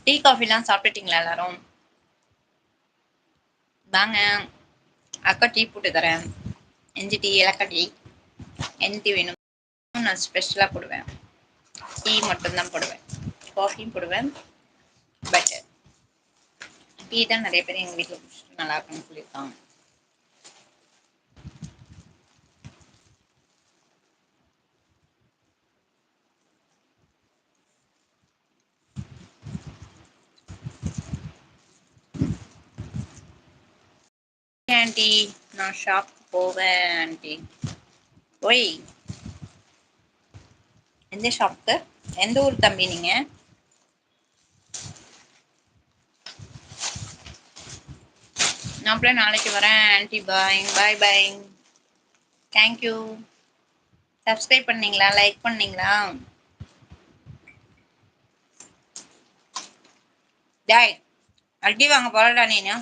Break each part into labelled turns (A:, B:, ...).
A: Tea காஃபிலாம் சாப்பிட்டுட்டீங்களா எல்லாரும்? வாங்க, அக்கா டீ போட்டு தரேன். இஞ்சி டீ, ஏலக்காய் டீ, என்ன டீ வேணும்? நான் ஸ்பெஷலாக போடுவேன். டீ மட்டும்தான் போடுவேன். காஃபியும் போடுவேன். பட் டீ தான் நிறைய பேர் எங்கள் வீட்டில் குடிச்சிட்டு நல்லா இருக்குன்னு சொல்லியிருக்காங்க. ஆண்டி, நான் ஷாப் போவேன் ஆண்டி. ஓய், எந்த ஷாப்புக்கு? எந்த ஊர் தம்பி நீங்க? நான் அப்படியே நாளைக்கு வரேன் ஆண்டி. பாய் பாய் பாய். தேங்க்யூ. சப்ஸ்கிரைப் பண்ணீங்களா? லைக் பண்ணீங்களா? டாய், அடி வாங்க போறடா நீனு.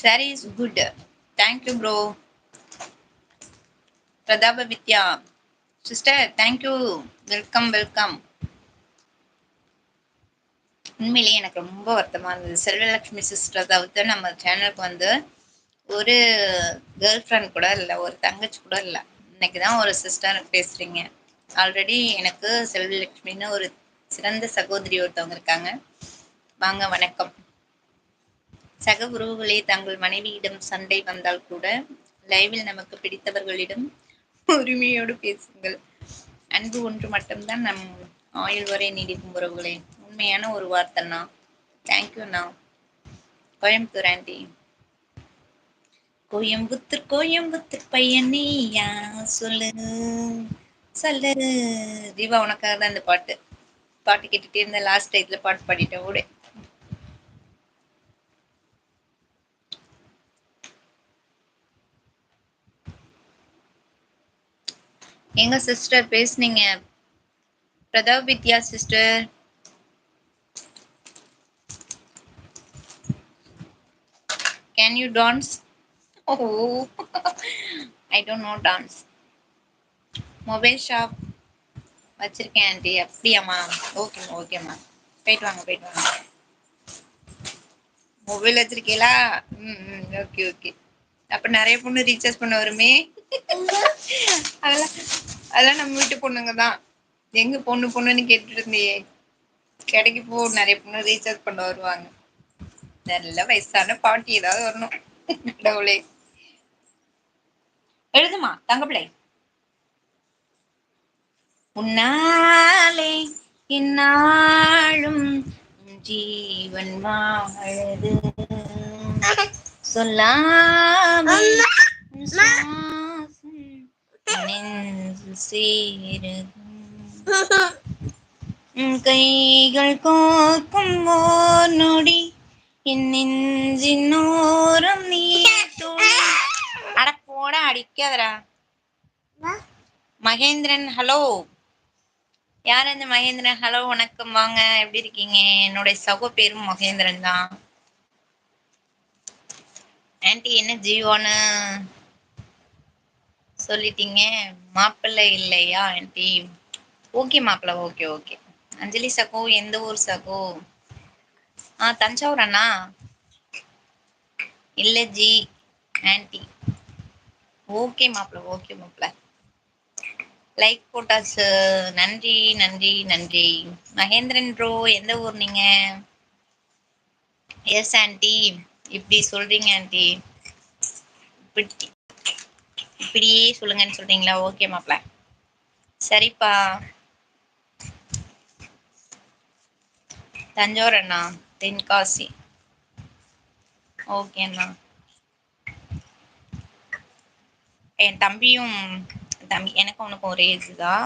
A: Saree is good. Thank you, bro. Pradapa Vidya. Sister, thank you. Welcome, welcome. உண்மையிலேயே எனக்கு ரொம்ப வருத்தமா இருந்தது. செல்வலட்சுமி சிஸ்டர் தவிர்த்து நம்ம சேனலுக்கு வந்து ஒரு கேர்ள் ஃப்ரெண்ட் கூட இல்லை, ஒரு தங்கச்சி கூட இல்லை. இன்னைக்கு தான் ஒரு சிஸ்டர் பேசுறீங்க. ஆல்ரெடி எனக்கு செல்வலட்சுமின்னு ஒரு சிறந்த சகோதரி ஒருத்தவங்க இருக்காங்க. வாங்க, வணக்கம். சக உறவுகளே, தங்கள் மனைவியிடம் சண்டை வந்தால் கூட லைவில் நமக்கு பிடித்தவர்களிடம் உரிமையோடு பேசுங்கள். அன்பு ஒன்று மட்டும்தான் நம் ஆயுள் வரை நீடிக்கும் உறவுகளே. உண்மையான ஒரு வார்த்தைண்ணா. தேங்க்யூண்ணா. கோயம்புத்தூர் ஆண்டி. கோயம்புத்தூர் கோயம்புத்தூர் பையன் நீயா, சொல்லு சொல்லு. தீபா, உனக்காக தான் இந்த பாட்டு. பாட்டு கேட்டுட்டே இருந்த லாஸ்ட் டைத்துல பாட்டு பாடிட்டேன் கூட. எங்க சிஸ்டர் பேசுனீங்க? Pratap Vidya sister. Can you dance? Oh, I don't know dance. Mobile shop வச்சிருக்கேன் ஆண்டி. அப்படியாம்மா? ஓகேம்மா ஓகேம்மா. போயிட்டு வாங்க போயிட்டு வாங்க. மொபைல் வச்சிருக்கீங்களா? Okay okay. அப்ப நிறைய பொண்ணு ரீசார்ஜ் பண்ண வருமே. அதெல்லாம் அதெல்லாம் நம்ம வீட்டு பொண்ணுங்க தான். எங்க பொண்ணு பொண்ணுன்னு கேட்டுட்டு இருந்தியே, கடைக்கு போ, நிறைய பொண்ணு ரீசார்ஜ் பண்ண வருவாங்க. நல்ல வயசான பாட்டி ஏதாவது வரணும். கடவுளே. எழுதுமா தங்கப்பிள்ளை. உன்னாலே இந்நாளும் ஜீவன் வாழது, சொல்லாமல் நெஞ்சில் சேருது. கைகள் கோர்க்கும் ஓர் நொடி என் நெஞ்சின் ஓரம் நீ துளி. அட போட, அடிக்காதடா. மகேந்திரன், ஹலோ. யார் இந்த மகேந்திரன்? ஹலோ, வணக்கம், வாங்க. எப்படி இருக்கீங்க? என்னுடைய சகோ பேரும் மகேந்திரன் தான். ஆன்டி, என்ன ஜீவான்னு சொல்லிட்டீங்க? மாப்பிள்ளை இல்லையா ஆன்டி? ஓகே மாப்பிள்ள, ஓகே ஓகே. அஞ்சலி சகோ, எந்த ஊர் சகோ? தஞ்சாவூர் அண்ணா. இல்ல ஜி ஆன்டி. ஓகே மாப்பிள்ள, ஓகே மாப்பிள்ள. லைக் போட்டாச்சு. நன்றி நன்றி நன்றி. மகேந்திரன் ப்ரோ, எந்த ஊர் நீங்க? Yes aunty. இப்படி சொல்றீங்க ஆன்டி. இப்படியே சொல்லுங்கன்னு சொல்றீங்களா? ஓகே மாப்பிள்ள. சரிப்பா. தஞ்சாவூர் அண்ணா, தென்காசி. ஓகே அண்ணா. என் தம்பியும் எனக்கும் உனக்கும் ஒரே ஏஜ் தான்.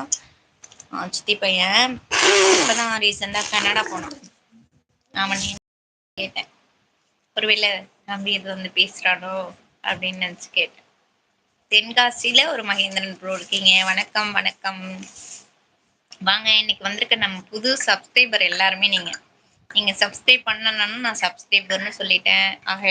A: சித்தி பையன். இப்பதான் ரீசெண்டா கனடா போனான். அவன் கேட்டேன், ஒருவேளை தம்பி இது வந்து பேசுறானோ அப்படின்னு நினைச்சு கேட்டேன். தென்காசியில ஒரு மகேந்திரன் ப்ரோ இருக்கீங்க. வணக்கம் வணக்கம். வாங்க, இன்னைக்கு வந்திருக்க நம்ம புது சப்ஸ்கிரைபர் எல்லாருமே நீங்க சப்ஸ்கிரைப் பண்ணணும்னு நான் சப்ஸ்கிரைபர்னு சொல்லிட்டேன். ஆக